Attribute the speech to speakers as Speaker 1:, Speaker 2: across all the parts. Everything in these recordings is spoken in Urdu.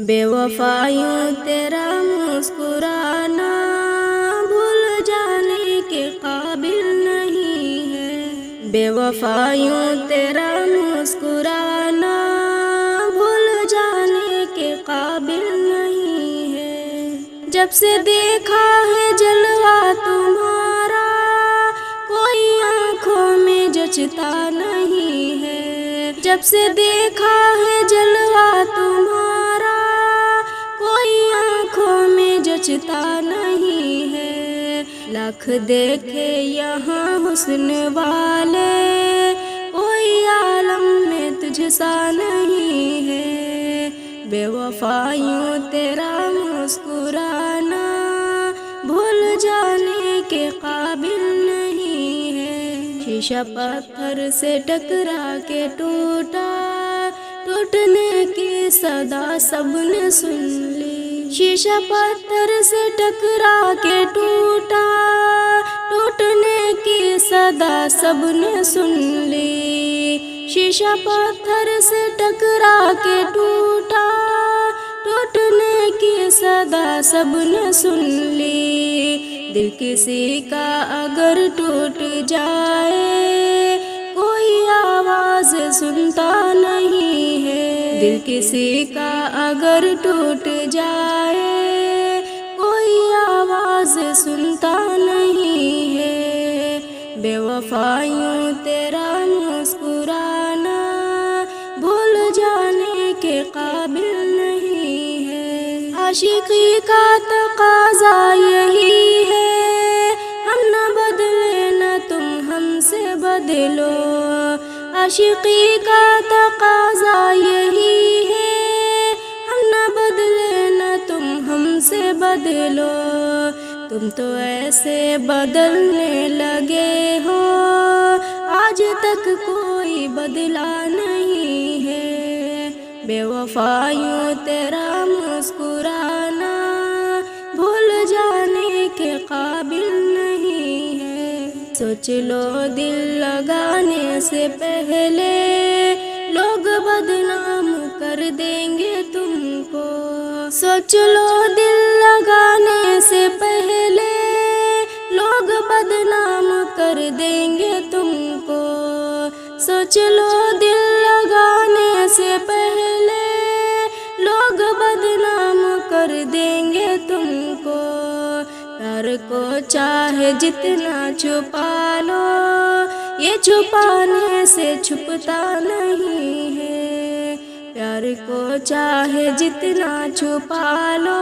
Speaker 1: بے وفایوں تیرا مسکرانا بھول جانے کے قابل نہیں ہے، بے وفایوں تیرا مسکرانا بھول جانے کے قابل نہیں ہے۔ جب سے دیکھا ہے جلوہ تمہارا کوئی آنکھوں میں جچتا نہیں ہے، جب سے دیکھا ہے جلوہ تمہارا کوئی آنکھوں میں جچتا نہیں ہے۔ لاکھ دیکھے یہاں حسن والے کوئی عالم میں تجھ سا نہیں ہے، بے وفایوں تیرا مسکرانا بھول جانے کے قابل نہیں ہے۔ شیشہ پتھر سے ٹکرا کے ٹوٹا، ٹوٹنے کی صدا سب نے سن لی، شیشہ پتھر سے ٹکرا کے ٹوٹا، ٹوٹنے کی صدا سب نے سن لی، شیشہ پتھر سے ٹکرا کے ٹوٹا، ٹوٹنے کی صدا سب نے سن لی۔ دل کسی کا اگر ٹوٹ جائے کوئی آواز سنتا نہیں ہے، دل کسی کا اگر ٹوٹ جائے کوئی آواز سنتا نہیں ہے، بے وفایوں تیرا مسکرانا بھول جانے کے قابل نہیں ہے۔ عاشقی کا تقاضا یہی ہے، ہم نہ بدلے نہ تم ہم سے بدلو، عاشقی کا تقاضا یہی ہے، ہم نہ بدلے نہ تم ہم سے بدلو، تم تو ایسے بدلنے لگے ہو آج تک کوئی بدلا نہیں ہے، بے وفایوں تیرا مسکرانا بھول جانے کے قابل نہیں ہے۔ سوچ لو دل لگانے سے پہلے لوگ بدنام کر دیں گے تم کو، سوچ لو دل لگانے سے پہلے لوگ بدنام کر دیں گے تم کو، سوچ لو دل لگانے سے پہلے لوگ بدنام کر دیں گے تم کو، پیار کو چاہے جتنا چھپا لو یہ چھپانے سے چھپتا نہیں ہے، پیار کو چاہے جتنا چھپا لو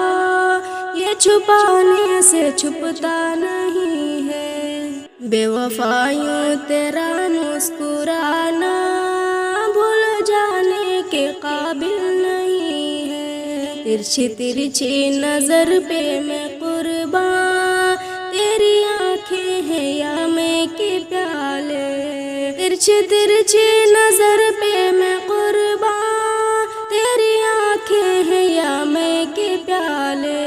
Speaker 1: یہ چھپانے سے چھپتا نہیں ہے، بے وفایوں تیرا مسکرانا بھول جانے کے قابل نہیں ہے۔ ترچھی ترچھی نظر پہ میں قرباں، تیری آنکھیں ہیں یا میں کے پیالے، ترچھی ترچھی نظر پہ میں قرباں، تیری آنکھیں ہیں یا میں کے پیالے،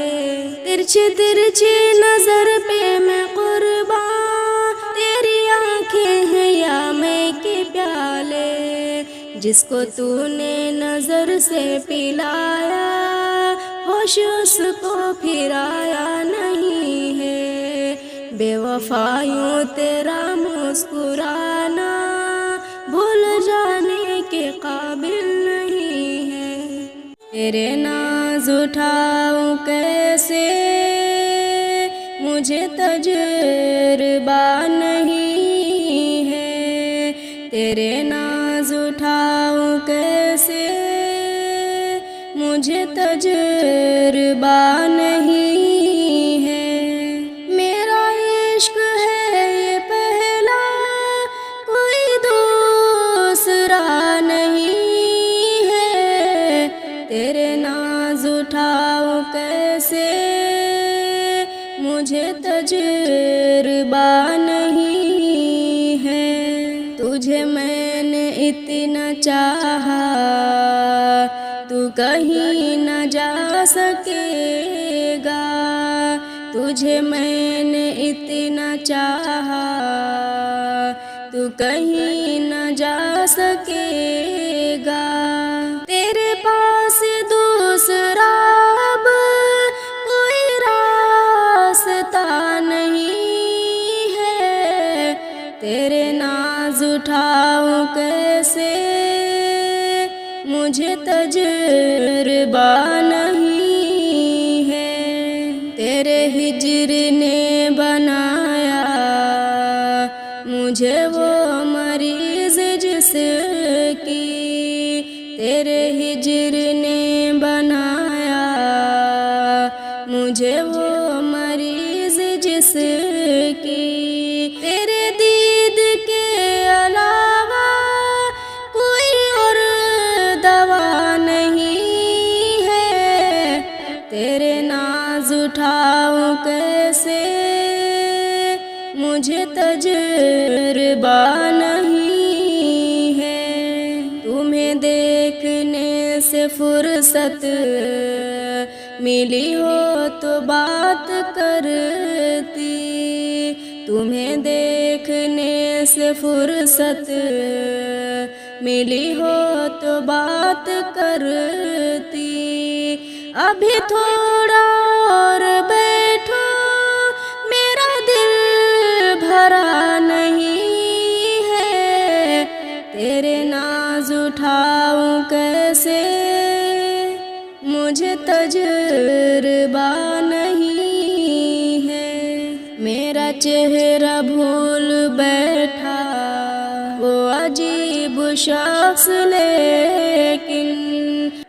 Speaker 1: ترچھی ترچھی نظر پہ میں قرباں، تیری آنکھیں ہیں یا میں کے پیالے، جس کو تو نے نظر سے پلایا ہوش اس کو پھر آیا نہیں ہے، بے وفایوں تیرا مسکرانا بھول جانے کے قابل نہیں ہے۔ تیرے ناز اٹھاؤں کیسے مجھے تجربہ نہیں ہے، تیرے ناز اٹھاؤں کیسے مجھے تجربہ نہیں ہے، میرا عشق ہے یہ پہلا کوئی دوسرا نہیں ہے، تیرے ناز اٹھاؤں کیسے مجھے تجربہ نہیں ہے، تجھے میں نے اتنا چاہا تو کہیں نہ جا سکے گا، تجھے میں نے اتنا چاہا تو کہیں نہ جا سکے گا، تیرے پاس دوسرا تیرے ناز اٹھاؤں کیسے، مجھے تجربہ نہیں ہے۔ تیرے ہجر نے بنایا مجھے وہ مریض جس کی، تیرے ہجر نے بنایا مجھے وہ مریض جس کی، تیرے دید کے علاوہ کوئی اور دوا نہیں ہے۔ تیرے ناز اٹھاؤں کیسے، مجھے تجربہ نہیں ہے۔ تمہیں دیکھنے سے فرصت ملی ہو تو بات کرتی، تمہیں دیکھنے سے فرصت ملی ہو تو بات کرتی۔ ابھی تھوڑا اور بیٹھو، میرا دل بھرا نہیں ہے۔ تیرے ناز اٹھاؤں کیسے، مجھے تجربہ نہیں ہے۔ میرا چہرہ بھول بیٹھا وہ عجیب شخص، لیکن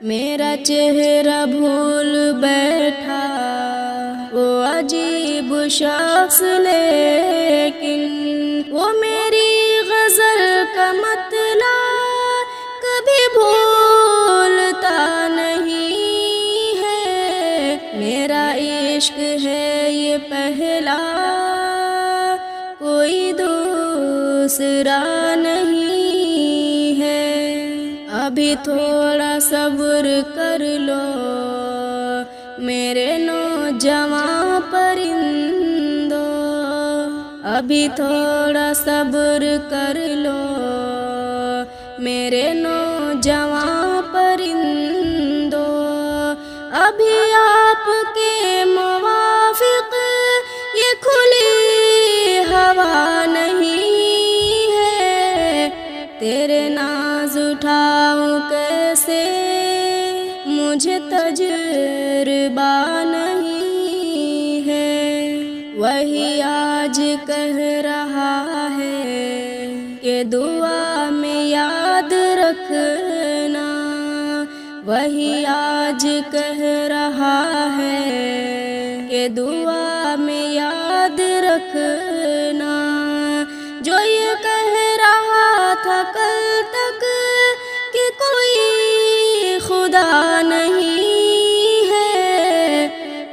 Speaker 1: میرا چہرہ بھول بیٹھا وہ عجیب شخص، لیکن وہ میری غزل کا مطلب کبھی بھولتا نہیں ہے۔ میرا عشق ہے یہ پہلا، کوئی دوسرا نہیں ہے۔ ابھی تھوڑا صبر کر لو میرے نوجوان پرندو، ابھی تھوڑا صبر کر لو میرے نوجوان پرندو، ابھی آپ کے موافق یہ کھلی ہوا نہیں ہے۔ تیرے ناز اٹھاؤں کیسے، مجھے تجربہ نہیں ہے۔ وہی آج کہہ رہا ہے کہ دعا میں یاد رکھنا، وہی آج کہہ رہا ہے کہ دعا میں یاد رکھنا، جو یہ کہہ رہا تھا کل تک کہ کوئی خدا نہیں ہے۔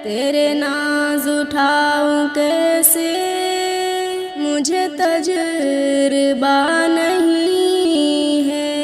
Speaker 1: تیرے ناز اٹھاؤں کیسے، مجھے تجربہ نہیں ہے۔